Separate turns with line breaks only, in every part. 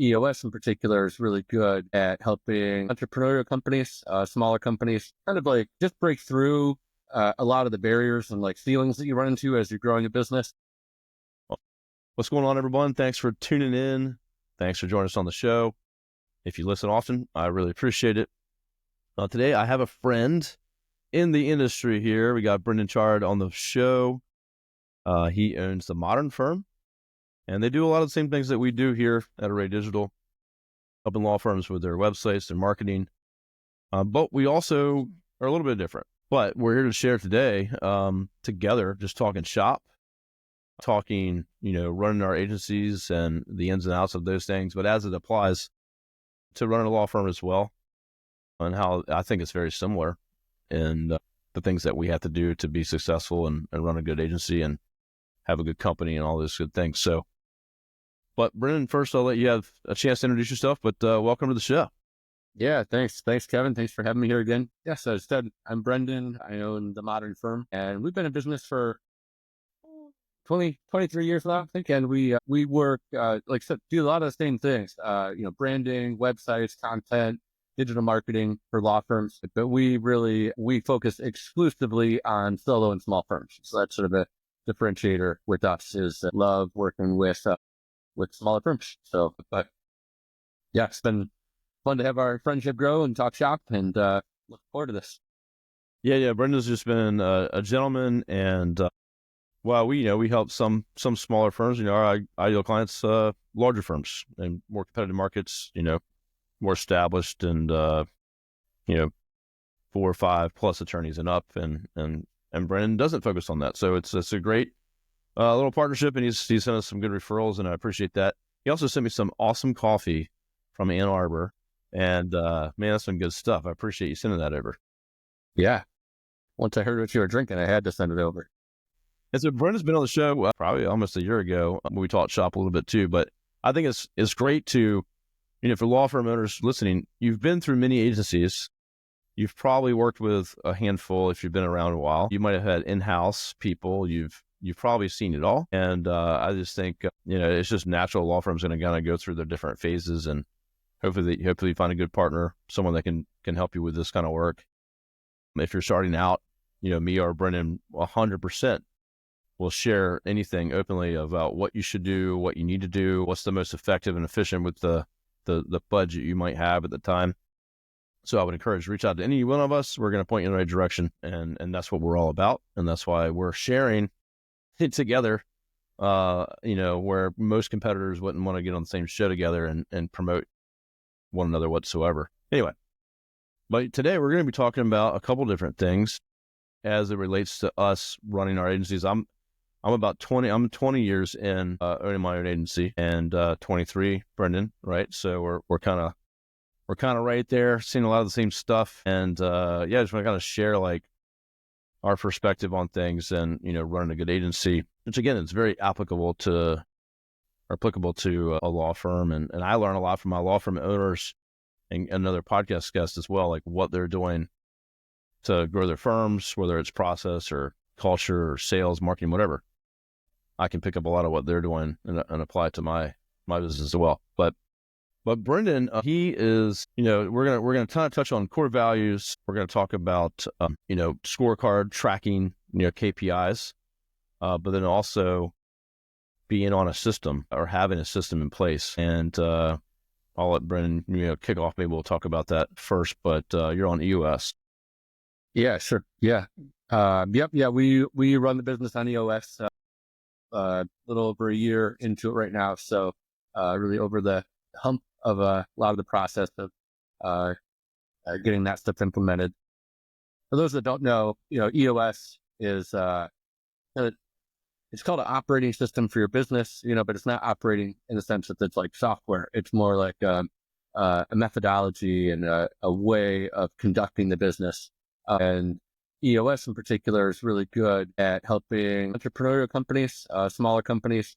EOS in particular is really good at helping entrepreneurial companies, smaller companies, kind of like just break through a lot of the barriers and like ceilings that you run into as you're growing a business.
What's going on, everyone? Thanks for tuning in. Thanks for joining us on the show. If you listen often, I really appreciate it. Today, I have a friend in the industry here. We got Brendan Chard on the show. He owns the Modern Firm, and they do a lot of the same things that we do here at Array Digital, helping law firms with their websites, their marketing. But we also are a little bit different. But we're here to share today together, just talking shop, talking, running our agencies and the ins and outs of those things, but as it applies to running a law firm as well, and how I think it's very similar in the things that we have to do to be successful and run a good agency and have a good company and all those good things. So, but Brendan, first I'll let you have a chance to introduce yourself, but welcome to the show.
Yeah, thanks. Thanks, Kevin. Thanks for having me here again. Yes, as I said, I'm Brendan. I own the Modern Firm, and we've been in business for 23 years now, I think. And we work, like I said, do a lot of the same things, branding, websites, content, digital marketing for law firms. But we focus exclusively on solo and small firms. So that's sort of a differentiator with us, is love working with smaller firms. So, but yeah, it's been fun to have our friendship grow and talk shop, and look forward to this.
Yeah. Brendan's just been a gentleman, and well, we help some smaller firms. Our ideal clients, larger firms and more competitive markets. More established, and 4 or 5 plus attorneys and up. And Brendan doesn't focus on that, so it's a great little partnership. And he's sent us some good referrals, and I appreciate that. He also sent me some awesome coffee from Ann Arbor. And man, that's some good stuff. I appreciate you sending that over.
Yeah. Once I heard what you were drinking, I had to send it over.
And so Brendan's been on the show probably almost a year ago. We talked shop a little bit too, but I think it's great to, for law firm owners listening, you've been through many agencies. You've probably worked with a handful if you've been around a while. You might have had in-house people. You've probably seen it all. And I just think, it's just natural. Law firms going to kind of go through their different phases, and hopefully you find a good partner, someone that can help you with this kind of work. If you're starting out, me or Brendan 100% will share anything openly about what you should do, what you need to do, what's the most effective and efficient with the budget you might have at the time. So I would encourage, reach out to any one of us. We're going to point you in the right direction. And that's what we're all about. And that's why we're sharing it together, where most competitors wouldn't want to get on the same show together and promote one another whatsoever. Anyway, but today we're going to be talking about a couple different things as it relates to us running our agencies. I'm 20 years in owning my own agency, and 23, Brendan, right? So we're kind of right there, seeing a lot of the same stuff. And just want to kind of share like our perspective on things, and running a good agency, which again is very applicable to a law firm. And I learn a lot from my law firm owners and another podcast guest as well, like what they're doing to grow their firms, whether it's process or culture or sales, marketing, whatever. I can pick up a lot of what they're doing and apply it to my business as well. But Brendan, he is, we're gonna kind of touch on core values. We're gonna talk about scorecard tracking, KPIs, but then also being on a system or having a system in place. And I'll let Brendan kick off. Maybe we'll talk about that first. But you're on EOS.
Yeah, sure. Yeah. Yep. Yeah. We run the business on EOS. A little over a year into it right now. So really over the hump of a lot of the process of getting that stuff implemented. For those that don't know, EOS is it's called an operating system for your business, but it's not operating in the sense that it's like software. It's more like a methodology and a way of conducting the business. And EOS in particular is really good at helping entrepreneurial companies, smaller companies,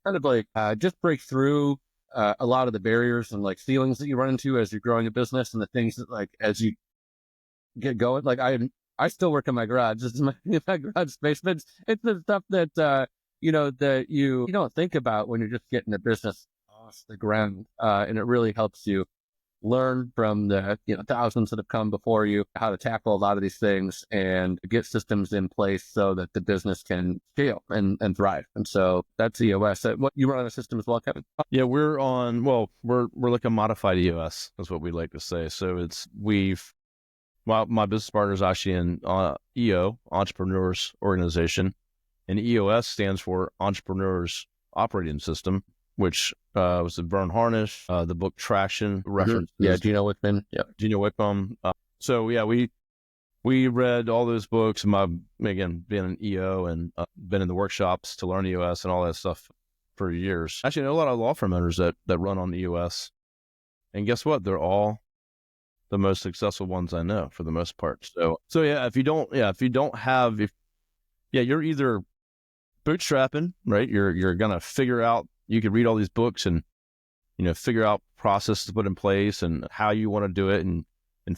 kind of like just break through a lot of the barriers and like ceilings that you run into as you're growing a business, and the things that like as you get going. Like I still work in my garage. This is my garage space. But it's the stuff that that you don't think about when you're just getting a business off the ground. And it really helps you learn from the thousands that have come before you how to tackle a lot of these things and get systems in place so that the business can scale and thrive. And so that's EOS. What you run on a system as well, Kevin?
Yeah, we're like a modified EOS. That's what we like to say. So my business partner is actually in EO, Entrepreneurs Organization, and EOS stands for Entrepreneurs Operating System, which was the Vern Harnish, the book Traction reference.
Yeah, Gino Wickman. Yeah,
Gino Wickman. So yeah, we read all those books. Again, being an EO and been in the workshops to learn EOS and all that stuff for years. Actually, I know a lot of law firm owners that run on EOS, and guess what? They're all the most successful ones I know for the most part. So yeah, you're either bootstrapping, right? You're gonna figure out. You could read all these books and, figure out processes to put in place and how you want to do it and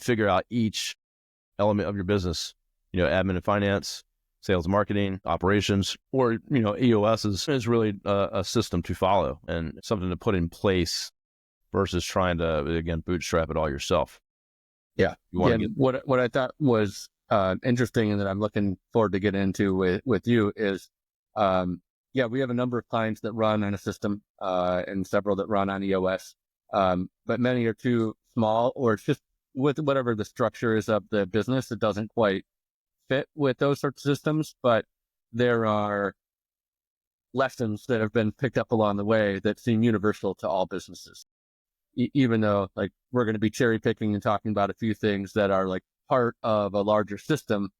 figure out each element of your business, admin and finance, sales, marketing, operations, or, EOS is really a system to follow and something to put in place versus trying to, again, bootstrap it all yourself.
Yeah. What I thought was interesting and that I'm looking forward to get into with you is, we have a number of clients that run on a system and several that run on EOS, but many are too small or it's just with whatever the structure is of the business, it doesn't quite fit with those sorts of systems. But there are lessons that have been picked up along the way that seem universal to all businesses, even though like we're going to be cherry picking and talking about a few things that are like part of a larger system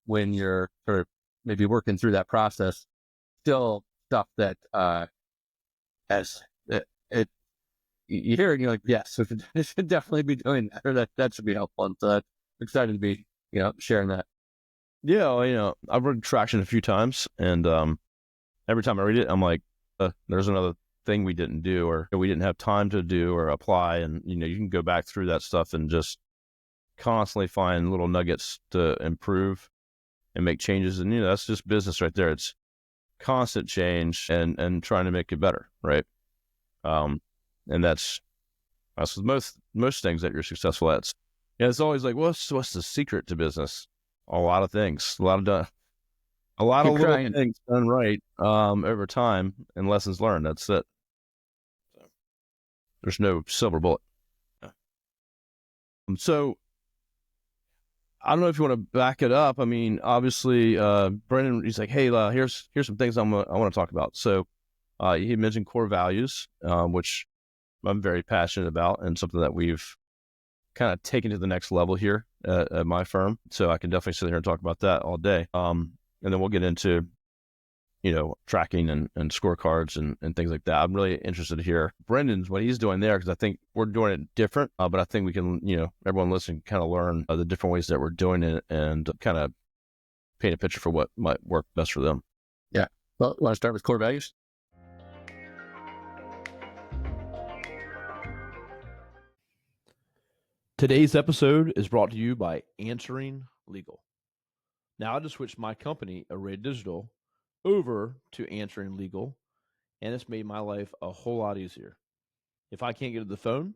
when you're sort of maybe working through that process. Still stuff that you hear it and you're like, yes, we should definitely be doing that, or that should be helpful. And so I'm excited to be, sharing that.
Yeah, I've read Traction a few times, and every time I read it, I'm like, there's another thing we didn't do, or we didn't have time to do or apply. And, you can go back through that stuff and just constantly find little nuggets to improve and make changes. And, that's just business right there. It's constant change and trying to make it better, right? And that's most things that you're successful at. Yeah, it's always like, what's the secret to business? A lot of things, a lot of little things done right over time and lessons learned. That's it. There's no silver bullet. So I don't know if you want to back it up. I mean, obviously, Brendan, he's like, hey, here's some things I want to talk about. So he mentioned core values, which I'm very passionate about and something that we've kind of taken to the next level here at my firm. So I can definitely sit here and talk about that all day. And then we'll get into, tracking and scorecards and things like that. I'm really interested to hear Brendan's, what he's doing there, because I think we're doing it different, but I think we can, everyone listening kind of learn the different ways that we're doing it and kind of paint a picture for what might work best for them.
Yeah. Well, want to start with core values?
Today's episode is brought to you by Answering Legal. Now I just switched my company, Array Digital, over to Answering Legal, and it's made my life a whole lot easier. If I can't get to the phone,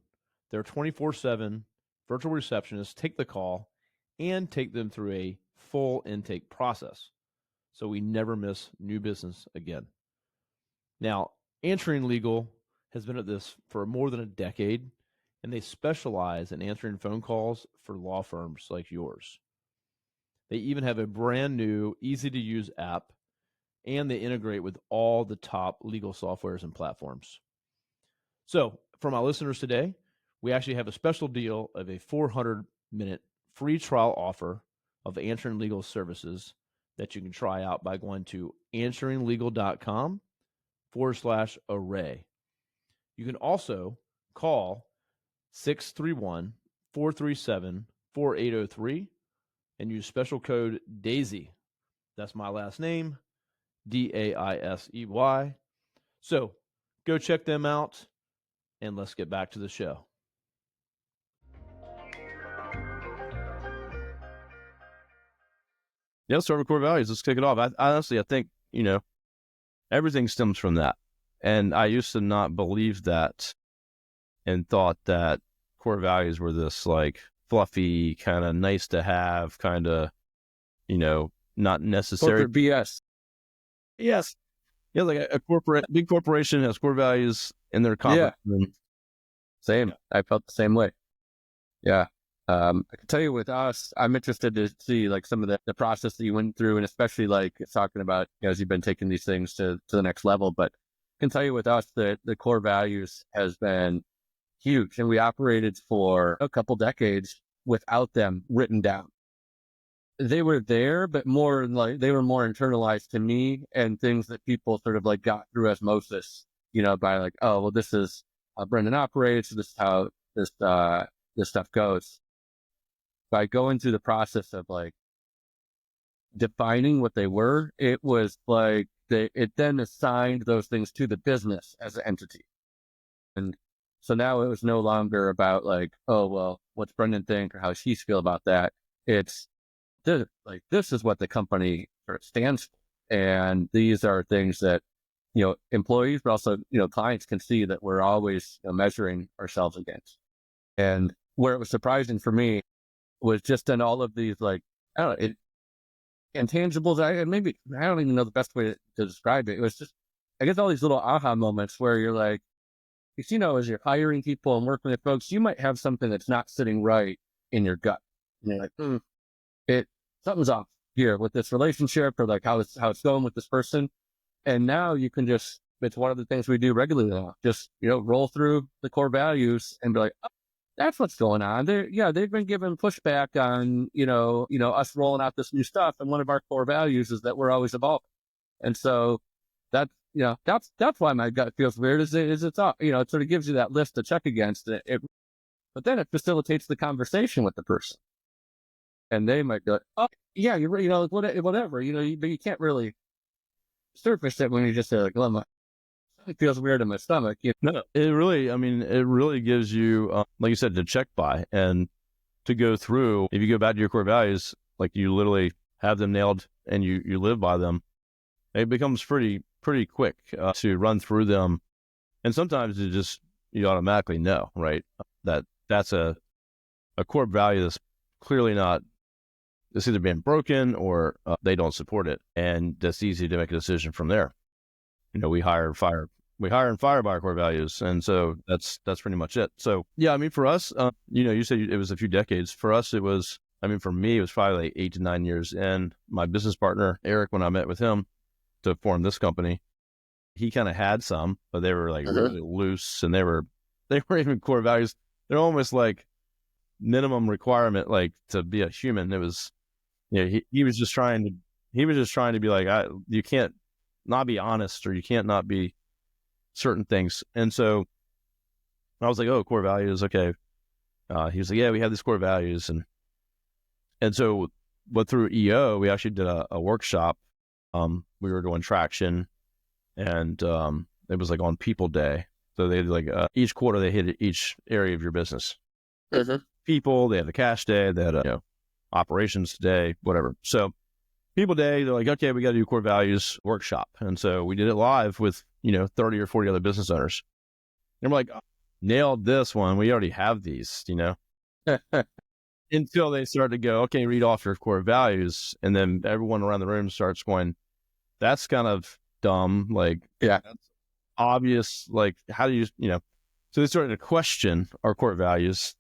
their 24/7 virtual receptionists take the call and take them through a full intake process, so we never miss new business again. Now, Answering Legal has been at this for more than a decade, and they specialize in answering phone calls for law firms like yours. They even have a brand new, easy-to-use app, and they integrate with all the top legal softwares and platforms. So, for my listeners today, we actually have a special deal of a 400-minute free trial offer of Answering Legal services that you can try out by going to answeringlegal.com/array. You can also call 631-437-4803 and use special code DAISY. That's my last name, DAISEY. So go check them out, and let's get back to the show.
Yeah, let's start with core values. Let's kick it off. I honestly think, everything stems from that. And I used to not believe that and thought that core values were this like fluffy, kind of nice to have, kind of, not necessary.
Corporate BS.
Yes. Yeah, like a big corporation has core values in their conference room.
Same. I felt the same way. Yeah. I can tell you with us, I'm interested to see like some of the process that you went through, and especially like talking about, as you've been taking these things to the next level. But I can tell you with us that the core values has been huge, and we operated for a couple decades without them written down. They were there, but more like they were more internalized to me, and things that people sort of like got through osmosis, by like, oh, well, this is how Brendan operates. This is how this stuff goes. By going through the process of like defining what they were, it was like it then assigned those things to the business as an entity. And so now it was no longer about like, oh, well, what's Brendan think or how she feel about that. It's this is what the company sort of stands for. And these are things that, employees, but also, clients can see that we're always measuring ourselves against. And where it was surprising for me was just in all of these, like, I don't know, intangibles. I don't even know the best way to describe it. It was just, I guess, all these little aha moments where you're like, as you're hiring people and working with folks, you might have something that's not sitting right in your gut. And you're like, something's off here with this relationship, or like how it's going with this person. And now you can just, it's one of the things we do regularly now, just, roll through the core values and be like, oh, that's what's going on. They've been given pushback on, us rolling out this new stuff. And one of our core values is that we're always evolving. And so that's why my gut feels weird is it's all, it sort of gives you that list to check against it. But then it facilitates the conversation with the person. And they might be like, oh, yeah, you're right, whatever, but you can't really surface it when you just say like, well, it feels weird in my stomach.
No, it really gives you, like you said, to check by and to go through. If you go back to your core values, like you literally have them nailed and you live by them, it becomes pretty quick to run through them. And sometimes you automatically know, right? That's a core value that's clearly not, it's either being broken or they don't support it. And that's easy to make a decision from there. We hire and fire by our core values. And so that's pretty much it. So yeah, for us, you said it was a few decades. For us, it was, for me, it was probably like 8 to 9 years. And my business partner, Eric, when I met with him to form this company, he kind of had some, but they were like really loose, and they weren't even core values. They're almost like minimum requirement, like to be a human. It was, he was just trying to be like, you can't not be honest, or you can't not be certain things. And so I was like, oh, core values. Okay. He was like, yeah, we have these core values. And so, but through EO, we actually did a workshop. We were doing traction, and it was like on People Day. So they did like each quarter they hit each area of your business. People, they had the cash day, they had operations day, whatever. So People Day, they're like, okay, we got to do core values workshop. And so we did it live with 30 or 40 other business owners. And we're like, oh, nailed this one. We already have these, until they start to go, okay, read off your core values. And then everyone around the room starts going, that's kind of dumb. Like,
yeah,
that's obvious. Like, how do you, so they started to question our core values.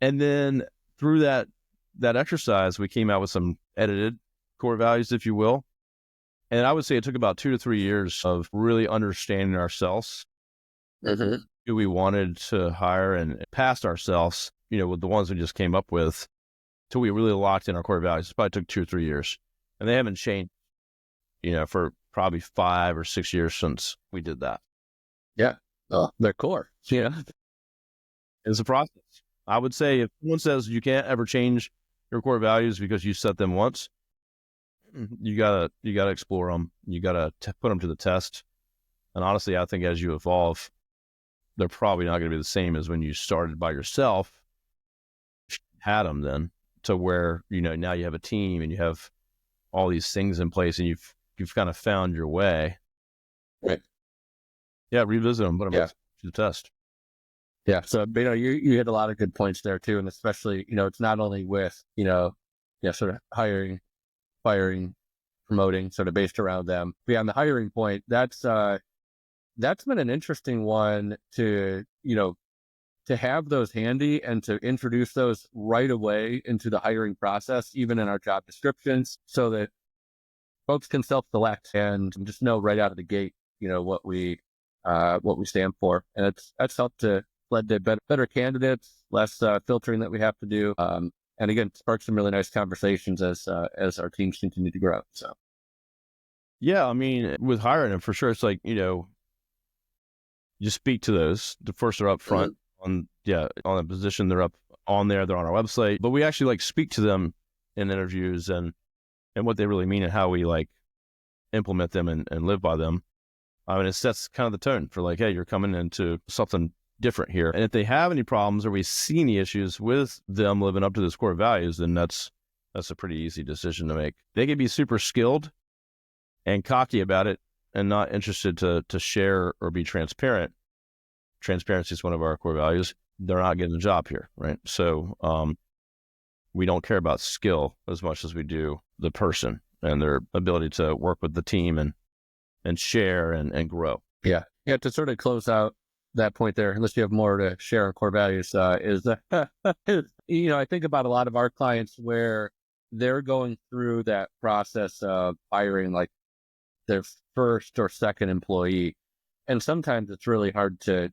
And then through that exercise, we came out with some edited core values, if you will. And I would say it took about 2 to 3 years of really understanding ourselves, who we wanted to hire, and past ourselves, with the ones we just came up with, till we really locked in our core values. It probably took 2 or 3 years, and they haven't changed, for probably 5 or 6 years since we did that.
Yeah. They're core. Yeah.
It's a process. I would say if someone says you can't ever change your core values because you set them once, you gotta explore them. You gotta put them to the test. And honestly, I think as you evolve, they're probably not going to be the same as when you started by yourself, had them then, to where, now you have a team and you have all these things in place, and you've kind of found your way.
Right.
Yeah, revisit them, put them to the test.
Yeah. So, you hit a lot of good points there too. And especially, it's not only with, sort of hiring, firing, promoting, sort of based around them. Beyond the hiring point, that's been an interesting one to have those handy and to introduce those right away into the hiring process, even in our job descriptions, so that folks can self-select and just know right out of the gate, what we stand for. And that's helped to led to better candidates, less filtering that we have to do. And again, sparked some really nice conversations as our teams continue to grow. So.
Yeah. I mean, with hiring them for sure, it's like, you speak to those. The first they're up front on a position, they're up on there, they're on our website, but we actually speak to them in interviews and what they really mean and how we implement them and live by them. I mean, it sets kind of the tone for hey, you're coming into something different here. And if they have any problems or we see any issues with them living up to those core values, then that's a pretty easy decision to make. They can be super skilled and cocky about it and not interested to share or be transparent. Transparency is one of our core values. They're not getting a job here, right? So we don't care about skill as much as we do the person and their ability to work with the team and share and grow.
Yeah. Yeah. To sort of close out that point there, unless you have more to share on core values, is I think about a lot of our clients where they're going through that process of hiring their first or second employee. And sometimes it's really hard to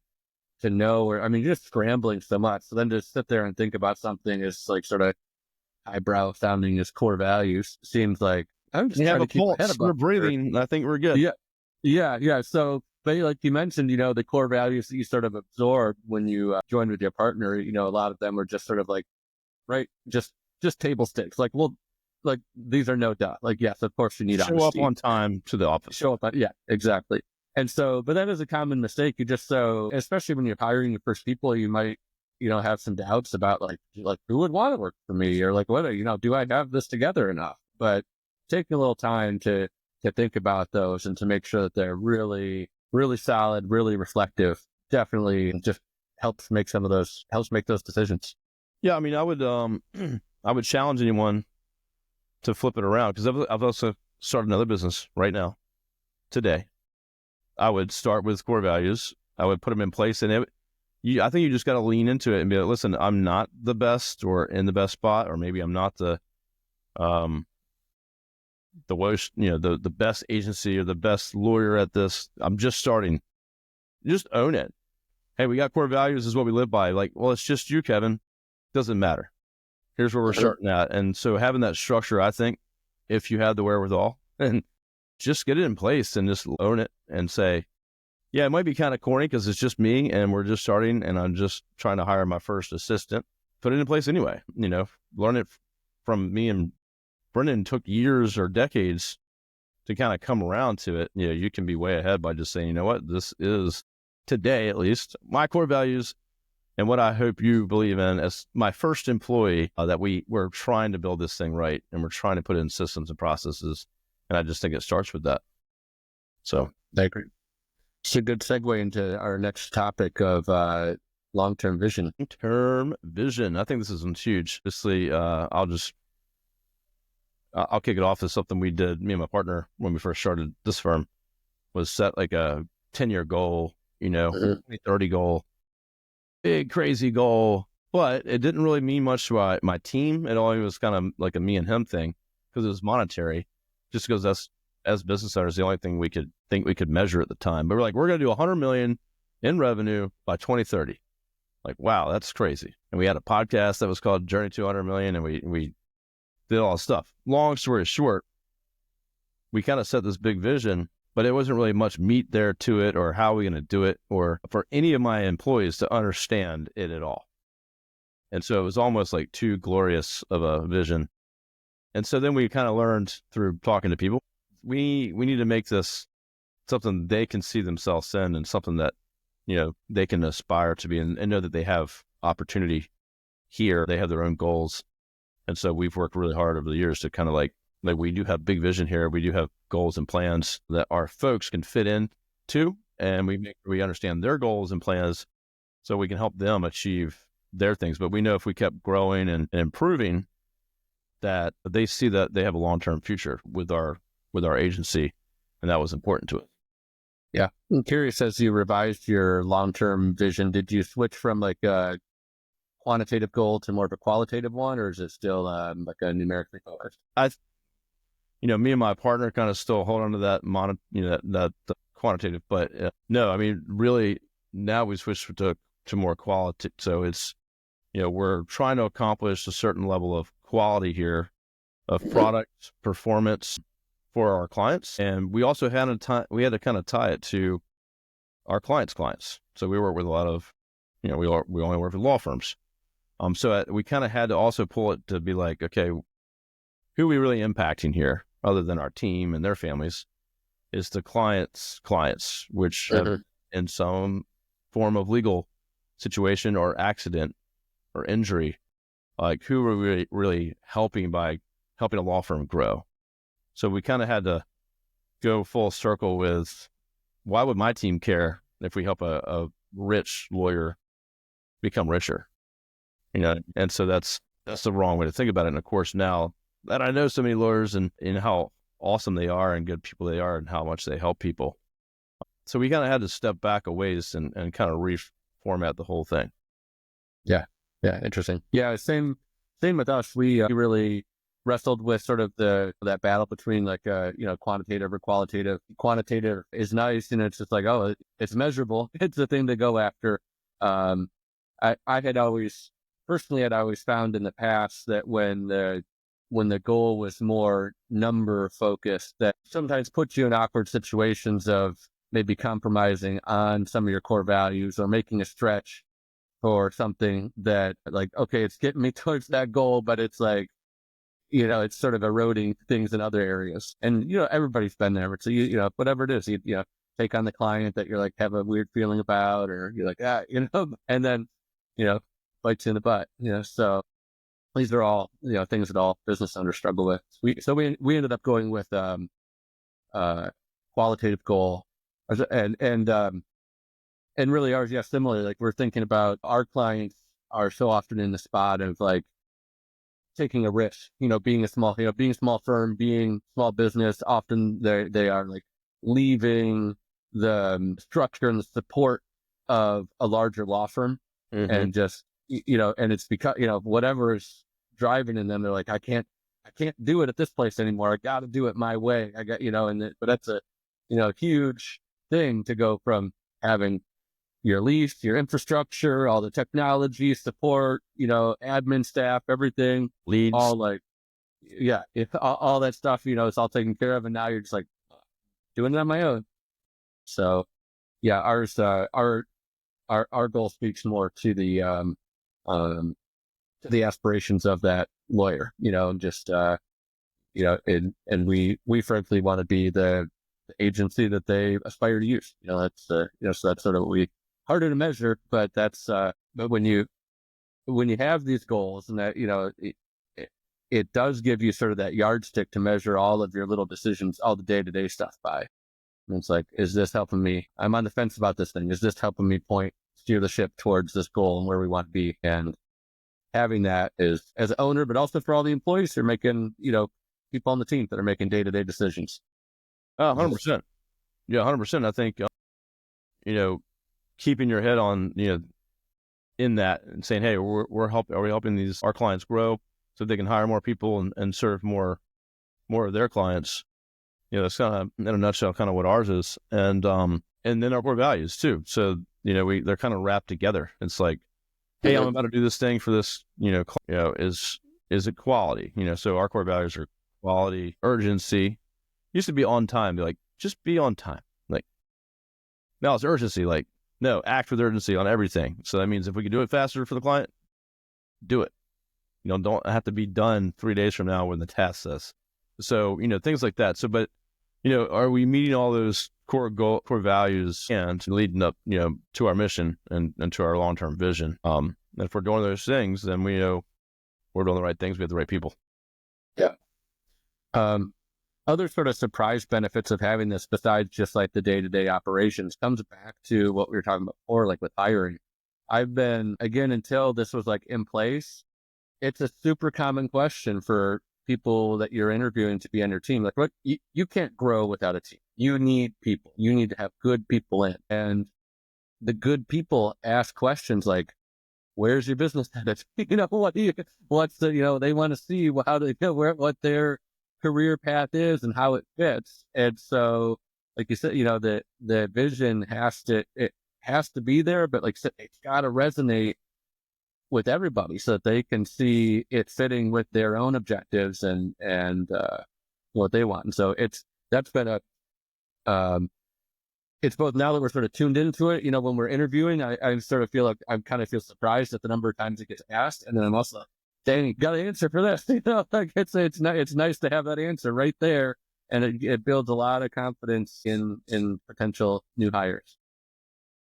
know, or you're just scrambling so much. So then to sit there and think about something is sort of highbrow sounding as core values seems like I'm just trying to keep my head above.
We're breathing. I think we're good.
Yeah. So, but like you mentioned, the core values that you sort of absorb when you join with your partner, a lot of them are just sort of right, just table stakes. These are no duh. Yes, of course you need
show
honesty.
Up on time to the office.
Show up. Yeah, exactly. And so, but that is a common mistake. Especially when you're hiring your first people, you might, have some doubts about who would want to work for me, or what, do I have this together enough? But taking a little time to think about those and to make sure that they're really, really solid, really reflective, definitely just helps make those decisions.
Yeah. I mean, I would challenge anyone to flip it around, because I've also started another business right now today. I would start with core values. I would put them in place, and I think you just got to lean into it and be like, listen, I'm not the best or in the best spot, or maybe I'm not the worst, the best agency or the best lawyer at this. I'm just starting. Just own it. Hey, we got core values, is what we live by. Well, it's just you, Kevin. Doesn't matter. Here's where we're starting at. And so having that structure, I think, if you have the wherewithal, and just get it in place and just own it and say, yeah, it might be kind of corny because it's just me and we're just starting and I'm just trying to hire my first assistant. Put it in place anyway. Learn it from me and Brendan. Took years or decades to kind of come around to it. You can be way ahead by just saying, you know what, this is today, at least, my core values and what I hope you believe in as my first employee, that we're trying to build this thing right and we're trying to put in systems and processes. And I just think it starts with that. So
I agree. It's a good segue into our next topic of long-term vision.
Long-term vision. I think this is huge. Obviously, I'll kick it off as something we did, me and my partner, when we first started this firm, was set a 10-year goal, 2030 goal, big, crazy goal. But it didn't really mean much to my team. It always was kind of like a me and him thing because it was monetary. Just because that's, as business owners, the only thing we could measure at the time. But we're going to do 100 million in revenue by 2030. Wow, that's crazy. And we had a podcast that was called Journey to 100 Million, and we did all this stuff. Long story short, we kind of set this big vision, but it wasn't really much meat there to it, or how are we going to do it, or for any of my employees to understand it at all. And so it was almost too glorious of a vision. And so then we kind of learned through talking to people, we need to make this something they can see themselves in, and something that, they can aspire to be and know that they have opportunity here. They have their own goals. And so we've worked really hard over the years to kind of we do have big vision here. We do have goals and plans that our folks can fit in to and we understand their goals and plans so we can help them achieve their things. But we know if we kept growing and improving, that they see that they have a long-term future with our agency, and that was important to us.
Yeah. I'm curious, as you revised your long-term vision, did you switch from like a quantitative goal to more of a qualitative one, or is it still like a numerically focused?
Me and my partner kind of still hold on to that that quantitative, but no, I mean, really now we switched to more quality. So it's, we're trying to accomplish a certain level of quality here of product performance for our clients. And we also had to kind of tie it to our clients' clients. So we work with a lot of, we only work with law firms. So we kind of had to also pull it to be like, okay, who are we really impacting here other than our team and their families is the clients, which have in some form of legal situation or accident or injury, like who are we really helping by helping a law firm grow? So we kind of had to go full circle with, why would my team care if we help a rich lawyer become richer? And so that's the wrong way to think about it. And of course, now that I know so many lawyers and how awesome they are and good people they are and how much they help people. So we kind of had to step back a ways and kind of reformat the whole thing.
Yeah. Yeah. Interesting. Yeah. Same with us. We really wrestled with sort of that battle between like, quantitative or qualitative. Quantitative is nice. And it's just like, oh, it's measurable. It's the thing to go after. I had always found in the past that when the goal was more number focused, that sometimes puts you in awkward situations of maybe compromising on some of your core values or making a stretch for something that, like, okay, it's getting me towards that goal, but it's like, it's sort of eroding things in other areas. And, everybody's been there. So, whatever it is, you take on the client that you're like, have a weird feeling about, or you're like, and then, bites you in the butt, so these are all, things that all business owners struggle with. We ended up going with, qualitative goal, and really ours, yeah, similarly, like we're thinking about our clients are so often in the spot of like taking a risk, being a small firm, being small business. Often they are like leaving the structure and the support of a larger law firm, and just, and it's because, whatever is driving in them, they're like, I can't do it at this place anymore. I got to do it my way. I got, but that's a, huge thing to go from having your lease, your infrastructure, all the technology support, admin staff, everything,
leads,
all like, yeah, all that stuff, it's all taken care of. And now you're just like doing it on my own. So yeah, ours, our goal speaks more to the aspirations of that lawyer, just, and we frankly want to be the agency that they aspire to use. That's, so that's sort of what harder to measure, but that's, but when you have these goals, and that, it does give you sort of that yardstick to measure all of your little decisions, all the day-to-day stuff by. And it's like, is this helping me? I'm on the fence about this thing. Is this helping me steer the ship towards this goal and where we want to be? And having that is, as an owner, but also for all the employees who are making, people on the team that are making day-to-day decisions.
100%. Yeah, 100%. I think, keeping your head on, in that and saying, hey, are we helping our clients grow so they can hire more people and serve more of their clients? That's kind of, in a nutshell, kind of what ours is. And then our core values too. So, they're kind of wrapped together. It's like, hey, I'm about to do this thing for this, is it quality? So our core values are quality, urgency. Used to be on time. Be like, just be on time. Like, now it's urgency. Like, no, act with urgency on everything. So that means if we can do it faster for the client, do it. Don't have to be done 3 days from now when the task says. So, things like that. So, but, are we meeting all those core values and leading up, to our mission and to our long-term vision? And if we're doing those things, then we know we're doing the right things. We have the right people.
Yeah. other sort of surprise benefits of having this, besides just like the day-to-day operations, comes back to what we were talking about before, like with hiring. I've been, again, until this was like in place, it's a super common question for people that you're interviewing to be on your team. Like, what, you can't grow without a team. You need people. You need to have good people in. And the good people ask questions like, where's your business headed? What's the, they want to see how they, what their career path is and how it fits. And so, like you said, the vision has to be there, but like I said, it's got to resonate with everybody so that they can see it fitting with their own objectives and what they want. And so that's been it's both, now that we're sort of tuned into it, when we're interviewing, I sort of feel like I kind of feel surprised at the number of times it gets asked. And then I'm also, dang, you got an answer for this. Like it's nice to have that answer right there. And it builds a lot of confidence in potential new hires.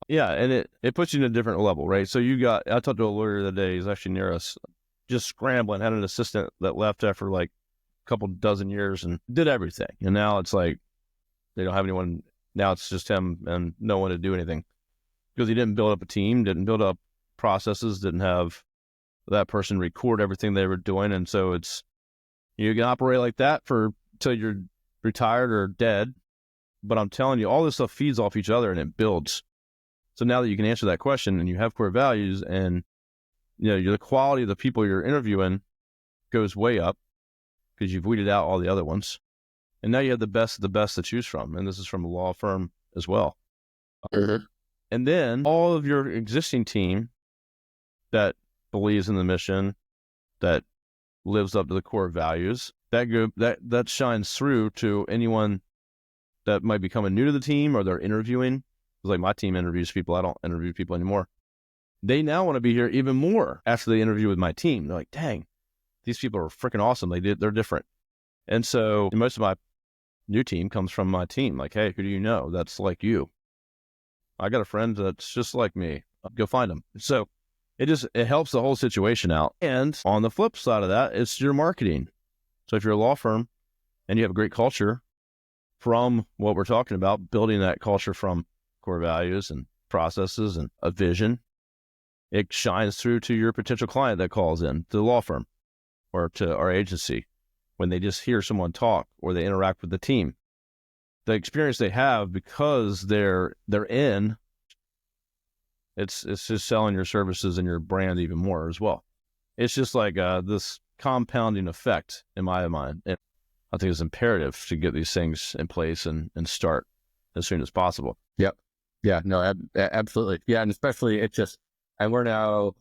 Yeah, and it puts you in a different level, right? So I talked to a lawyer the other day, he's actually near us, just scrambling, had an assistant that left after like a couple dozen years and did everything. And now it's like, they don't have anyone, now it's just him and no one to do anything. Because he didn't build up a team, didn't build up processes, didn't have that person record everything they were doing. And so you can operate like that till you're retired or dead. But I'm telling you, all this stuff feeds off each other and it builds. So now that you can answer that question and you have core values and, the quality of the people you're interviewing goes way up because you've weeded out all the other ones. And now you have the best of the best to choose from. And this is from a law firm as well.
Mm-hmm.
And then all of your existing team that believes in the mission, that lives up to the core values, that shines through to anyone that might be coming new to the team or they're interviewing. Like my team interviews people. I don't interview people anymore. They now want to be here even more after they interview with my team. They're like, dang, these people are freaking awesome. They're different. And so most of my new team comes from my team. Like, hey, who do you know that's like you? I got a friend that's just like me. Go find them. So it helps the whole situation out. And on the flip side of that, it's your marketing. So if you're a law firm and you have a great culture from what we're talking about, building that culture from core values and processes and a vision, it shines through to your potential client that calls in to the law firm or to our agency when they just hear someone talk or they interact with the team. The experience they have because they're in, it's just selling your services and your brand even more as well. It's just like this compounding effect in my mind. And I think it's imperative to get these things in place and start as soon as possible.
Yep. Yeah, no, absolutely. Yeah. And especially and we're now,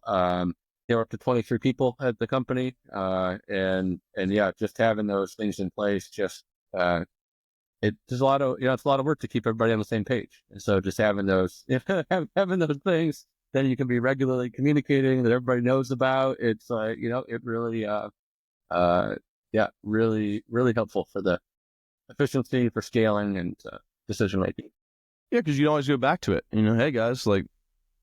we're up to 23 people at the company. And yeah, just having those things in place, there's a lot of, it's a lot of work to keep everybody on the same page. And so just having those, having those things, then you can be regularly communicating that everybody knows about. It's it really, really, really helpful for the efficiency, for scaling and decision making.
Yeah, because you can always go back to it. Hey guys, like,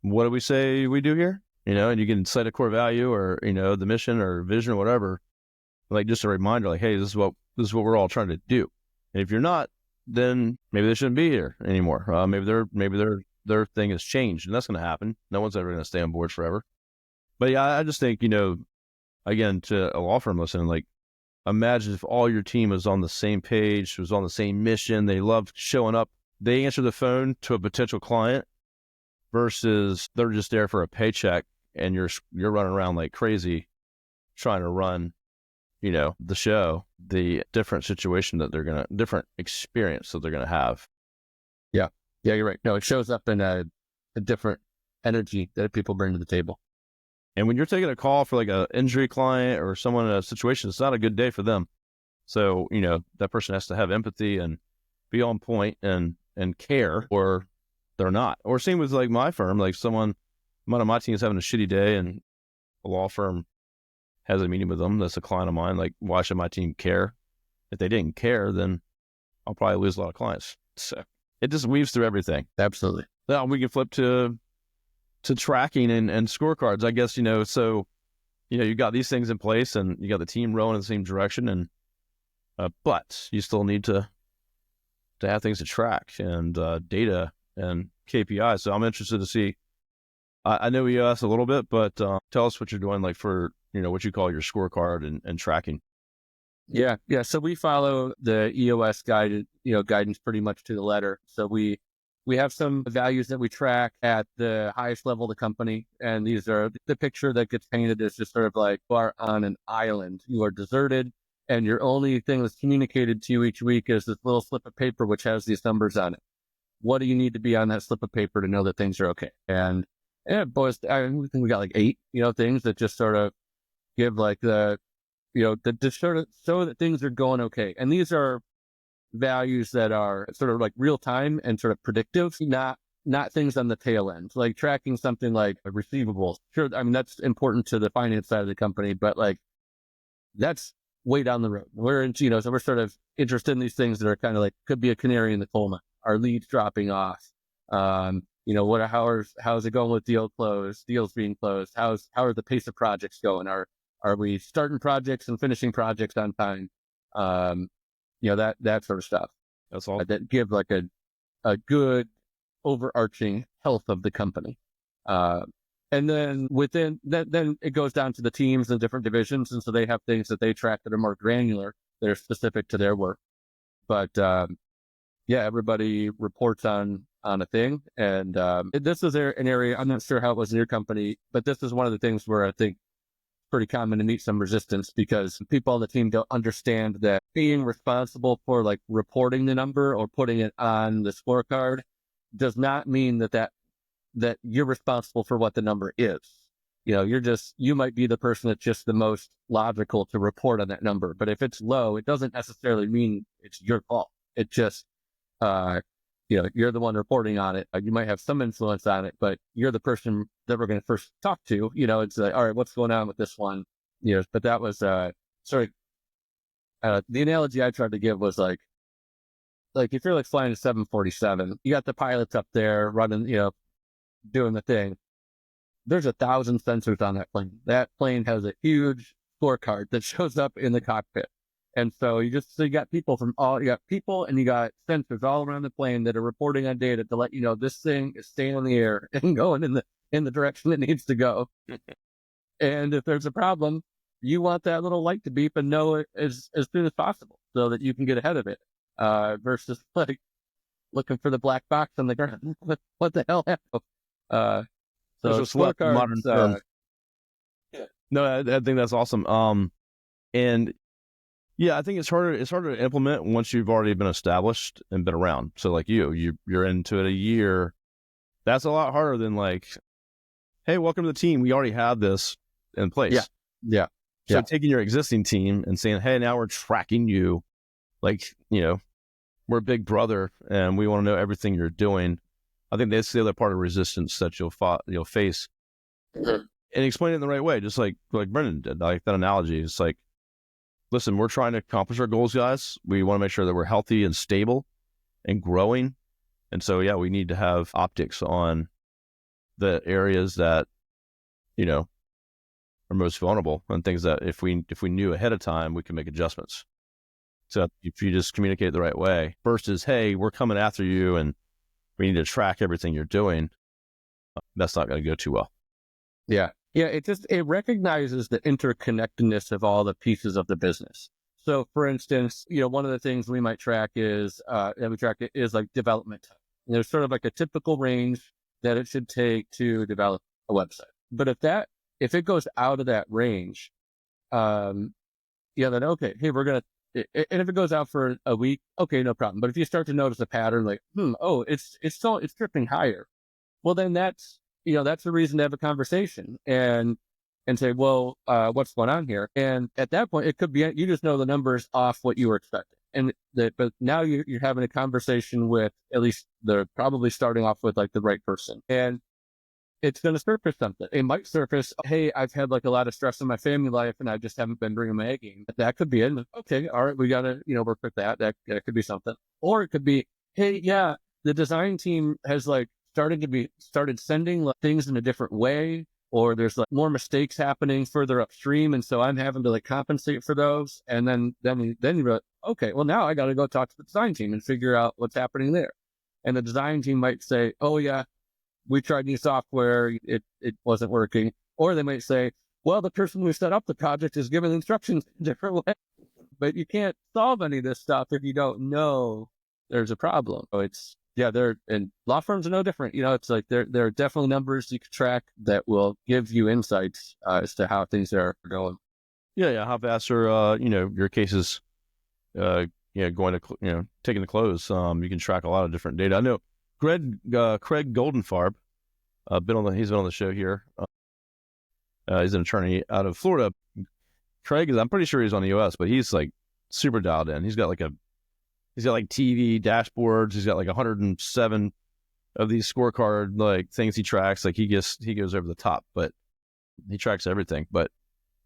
what do we say we do here? And you can cite a core value or the mission or vision or whatever. Like just a reminder, like, hey, this is what we're all trying to do. And if you're not, then maybe they shouldn't be here anymore. Maybe their thing has changed, and that's going to happen. No one's ever going to stay on board forever. But yeah, I just think again, to a law firm listening, like, imagine if all your team was on the same page, was on the same mission. They loved showing up. They answer the phone to a potential client versus they're just there for a paycheck and you're running around like crazy trying to run, the show, the different situation that different experience that they're going to have.
Yeah. Yeah, you're right. No, it shows up in a different energy that people bring to the table.
And when you're taking a call for like an injury client or someone in a situation, it's not a good day for them. So, that person has to have empathy and be on point and care, or they're not. Or same with like my firm, like one of my team is having a shitty day and a law firm has a meeting with them. That's a client of mine. Like, why should my team care? If they didn't care, then I'll probably lose a lot of clients. So it just weaves through everything.
Absolutely.
Now we can flip to tracking and scorecards, I guess, so, you got these things in place and you got the team rowing in the same direction. And but you still need to have things to track and data and KPIs. So I'm interested to see. I know EOS a little bit, but tell us what you're doing, like for what you call your scorecard and tracking.
Yeah. So we follow the EOS guidance pretty much to the letter. So we have some values that we track at the highest level of the company. And these are the picture that gets painted is just sort of like you are on an island. You are deserted, and your only thing that's communicated to you each week is this little slip of paper which has these numbers on it. What do you need to be on that slip of paper to know that things are okay? And boys, I think we got like 8, things that just sort of give like the sort of show that things are going okay. And these are values that are sort of like real time and sort of predictive, not things on the tail end, like tracking something like a receivables. Sure, I mean, that's important to the finance side of the company, but like that's way down the road. We're into, so we're sort of interested in these things that are kind of like, could be a canary in the coal mine. Our leads dropping off. How's it going with deals being closed? How are the pace of projects going? Are we starting projects and finishing projects on time? That sort of stuff.
That's all
that give like a good overarching health of the company. And then within that, then it goes down to the teams and different divisions. And so they have things that they track that are more granular, that are specific to their work. But, everybody reports on a thing. And this is an area, I'm not sure how it was in your company, but this is one of the things where I think pretty common to meet some resistance, because people on the team don't understand that being responsible for like reporting the number or putting it on the scorecard does not mean that you're responsible for what the number is. You might be the person that's just the most logical to report on that number. But if it's low, it doesn't necessarily mean it's your fault. It just, you're the one reporting on it. You might have some influence on it, but you're the person that we're going to first talk to. It's like, all right, what's going on with this one? But that was the analogy I tried to give was like if you're like flying a 747, you got the pilots up there running, doing the thing. There's 1,000 sensors on that plane. That plane has a huge scorecard that shows up in the cockpit. And so you got people and you got sensors all around the plane that are reporting on data to let you know this thing is staying in the air and going in the direction it needs to go. And if there's a problem, you want that little light to beep and know it as soon as possible so that you can get ahead of it. Versus like looking for the black box on the ground. What the hell happened? So scorecards.
No, I think that's awesome. And yeah, I think it's harder to implement once you've already been established and been around. So like you're into it a year. That's a lot harder than like, hey, welcome to the team. We already have this in place.
Yeah.
So taking your existing team and saying, hey, now we're tracking you, like, we're a big brother and we want to know everything you're doing. I think that's the other part of resistance that you'll face. Mm-hmm. And explain it in the right way, just like Brendan did. Like that analogy. It's like, listen, we're trying to accomplish our goals, guys. We want to make sure that we're healthy and stable and growing. And so, we need to have optics on the areas that, are most vulnerable and things that if we knew ahead of time, we can make adjustments. So if you just communicate it the right way, first is, hey, we're coming after you and we need to track everything you're doing. That's not going to go too well.
Yeah. Yeah. It recognizes the interconnectedness of all the pieces of the business. So for instance, one of the things we might track is like development time. There's sort of like a typical range that it should take to develop a website. But if it goes out of that range, then okay, hey, we're going to, and if it goes out for a week, okay, no problem. But if you start to notice a pattern like, it's drifting higher. Well, then that's a reason to have a conversation and say, well, what's going on here? And at that point, it could be, you just know the numbers off what you were expecting. But now you're having a conversation with, at least they're probably starting off with like the right person. And it's going to surface something. It might surface, hey, I've had like a lot of stress in my family life and I just haven't been bringing my A game. That could be it. Okay, all right, we got to, work with that. That could be something. Or it could be, hey, yeah, the design team has like started sending like, things in a different way, or there's like more mistakes happening further upstream. And so I'm having to like compensate for those. And then you're like, okay, well, now I got to go talk to the design team and figure out what's happening there. And the design team might say, oh yeah, we tried new software, it wasn't working. Or they might say, well, the person who set up the project is given instructions in a different way. But you can't solve any of this stuff if you don't know there's a problem. So and law firms are no different. It's like there are definitely numbers you can track that will give you insights as to how things are going.
Yeah. How fast are, your cases, going to, taking the close. You can track a lot of different data. I know Craig Goldenfarb, he's been on the show here. He's an attorney out of Florida. Craig I'm pretty sure he's on the EOS, but he's like super dialed in. He's got like TV dashboards. He's got like 107 of these scorecard like things he tracks. Like he goes over the top, but he tracks everything.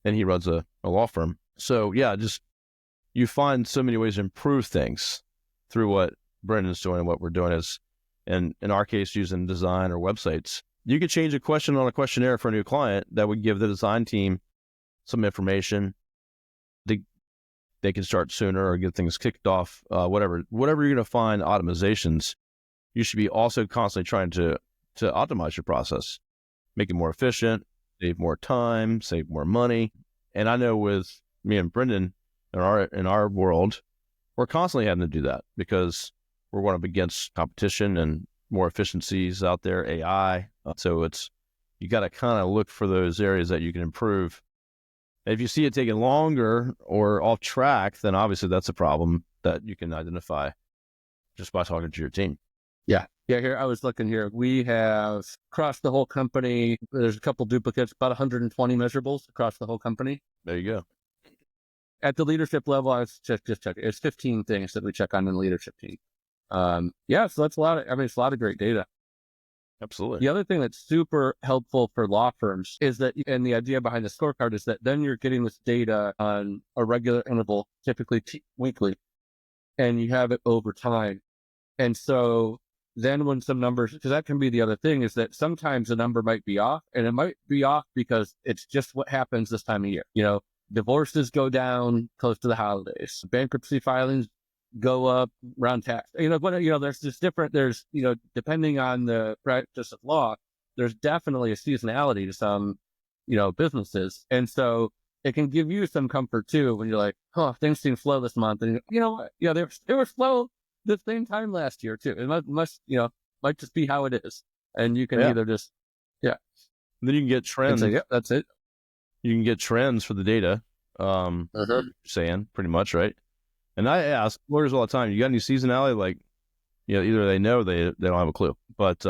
And he runs a law firm. So yeah, just you find so many ways to improve things through what Brendan's doing and what we're doing is, and in our case, using design or websites. You could change a question on a questionnaire for a new client that would give the design team some information. They can start sooner or get things kicked off. Whatever you're going to find optimizations, you should be also constantly trying to optimize your process, make it more efficient, save more time, save more money. And I know with me and Brendan in our world, we're constantly having to do that because we're going up against competition and more efficiencies out there, AI. So you got to kind of look for those areas that you can improve. And if you see it taking longer or off track, then obviously that's a problem that you can identify just by talking to your team.
Yeah. Here, I was looking here. We have across the whole company, there's a couple duplicates, about 120 measurables across the whole company.
There you go.
At the leadership level, I was just checking. It's 15 things that we check on in the leadership team. So that's it's a lot of great data.
Absolutely.
The other thing that's super helpful for law firms is that, and the idea behind the scorecard is that then you're getting this data on a regular interval, typically weekly, and you have it over time. And so then when some numbers, because that can be the other thing, is that sometimes the number might be off, and it might be off because it's just what happens this time of year. Divorces go down close to the holidays, bankruptcy filings go up around tax. There's just different, depending on the practice of law, there's definitely a seasonality to some, businesses. And so it can give you some comfort too when you're like, oh, things seem slow this month. And you know what? Yeah, they were slow the same time last year too. It might just be how it is. And you can either just,
And then you can get trends.
Say, that's it.
You can get trends for the data. Saying pretty much, right? And I ask lawyers all the time, you got any seasonality? Like, either they know they don't have a clue. But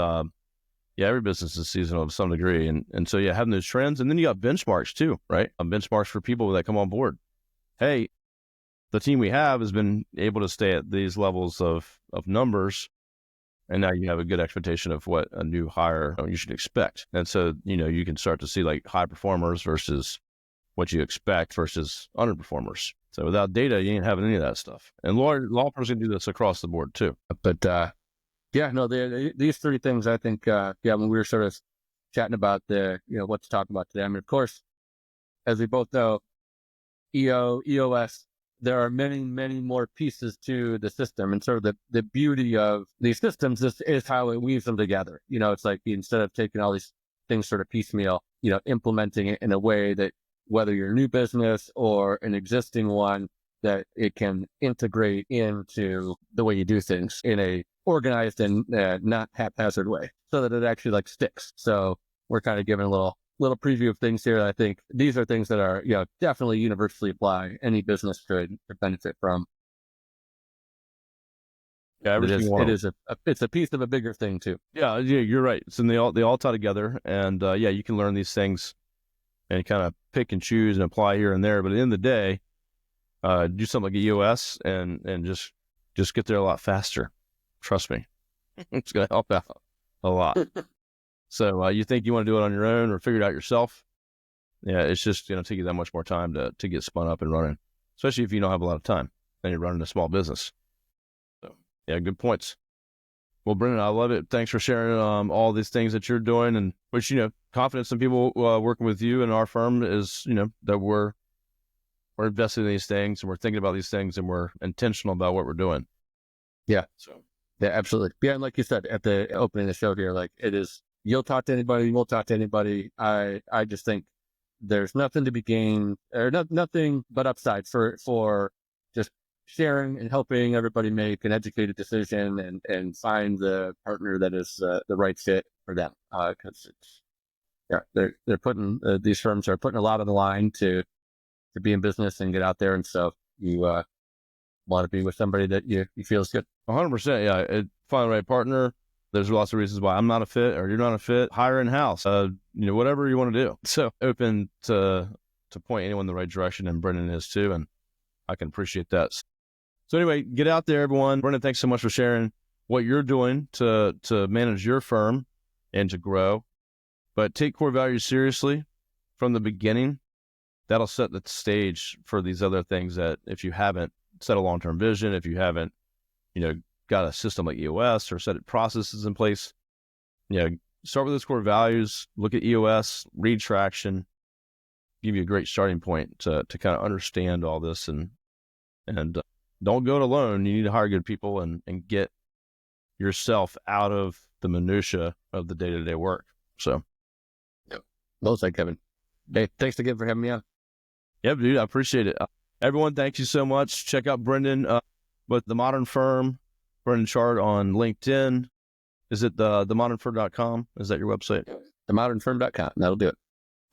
every business is seasonal to some degree. And so having those trends, and then you got benchmarks too, right? Benchmarks for people that come on board. Hey, the team we have has been able to stay at these levels of numbers, and now you have a good expectation of what a new hire you should expect. And so, you can start to see like high performers versus what you expect versus underperformers. So without data, you ain't having any of that stuff. And law firms can do this across the board too.
But these three things, I think, when we were sort of chatting about what to talk about today. I mean, of course, as we both know, EOS, there are many, many more pieces to the system. And sort of the beauty of these systems is how it weaves them together. It's like instead of taking all these things sort of piecemeal, implementing it in a way that whether you're a new business or an existing one, that it can integrate into the way you do things in a organized and not haphazard way so that it actually like sticks. So we're kind of giving a little preview of things here. I think these are things that are, definitely universally apply. Any business could benefit from.
Yeah,
it's a piece of a bigger thing too.
Yeah, you're right. So they all tie together, and you can learn these things and kind of pick and choose and apply here and there. But at the end of the day, do something like EOS and just get there a lot faster. Trust me, it's going to help out a lot. So you think you want to do it on your own or figure it out yourself? Yeah, it's just going to take you that much more time to get spun up and running, especially if you don't have a lot of time and you're running a small business. So yeah, good points. Well, Brendan, I love it. Thanks for sharing all these things that you're doing, and which, confidence in people working with you and our firm is, that we're we're investing in these things and we're thinking about these things and we're intentional about what we're doing.
Yeah.
So
Yeah, absolutely. Yeah. And like you said, at the opening of the show here, like it is, you'll talk to anybody, we'll talk to anybody. I just think there's nothing to be gained or nothing but upside for just sharing and helping everybody make an educated decision and find the partner that is the right fit for them. Cause it's, yeah, they're putting, these firms are putting a lot on the line to be in business and get out there. And so you want to be with somebody that you feel is good.
100%. Yeah. Find the right partner. There's lots of reasons why I'm not a fit or you're not a fit. Hire in-house, whatever you want to do. So open to point anyone in the right direction, and Brendan is too. And I can appreciate that. So anyway, get out there, everyone. Brendan, thanks so much for sharing what you're doing to manage your firm and to grow. But take core values seriously from the beginning. That'll set the stage for these other things that if you haven't set a long-term vision, if you haven't, got a system like EOS or set processes in place, start with those core values, look at EOS, read traction, give you a great starting point to kind of understand all this and don't go it alone. You need to hire good people and get yourself out of the minutia of the day-to-day work. So.
Yep. Well said, Kevin. Hey, thanks again for having me on.
Yep, dude, I appreciate it. Everyone, thank you so much. Check out Brendan with The Modern Firm, Brendan Chart on LinkedIn. Is it themodernfirm.com? Is that your website?
Themodernfirm.com. That'll do it.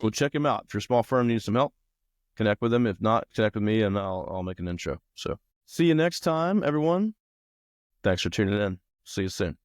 Well, check him out. If you're a small firm, needs some help, connect with him. If not, connect with me and I'll make an intro. So see you next time, everyone. Thanks for tuning in. See you soon.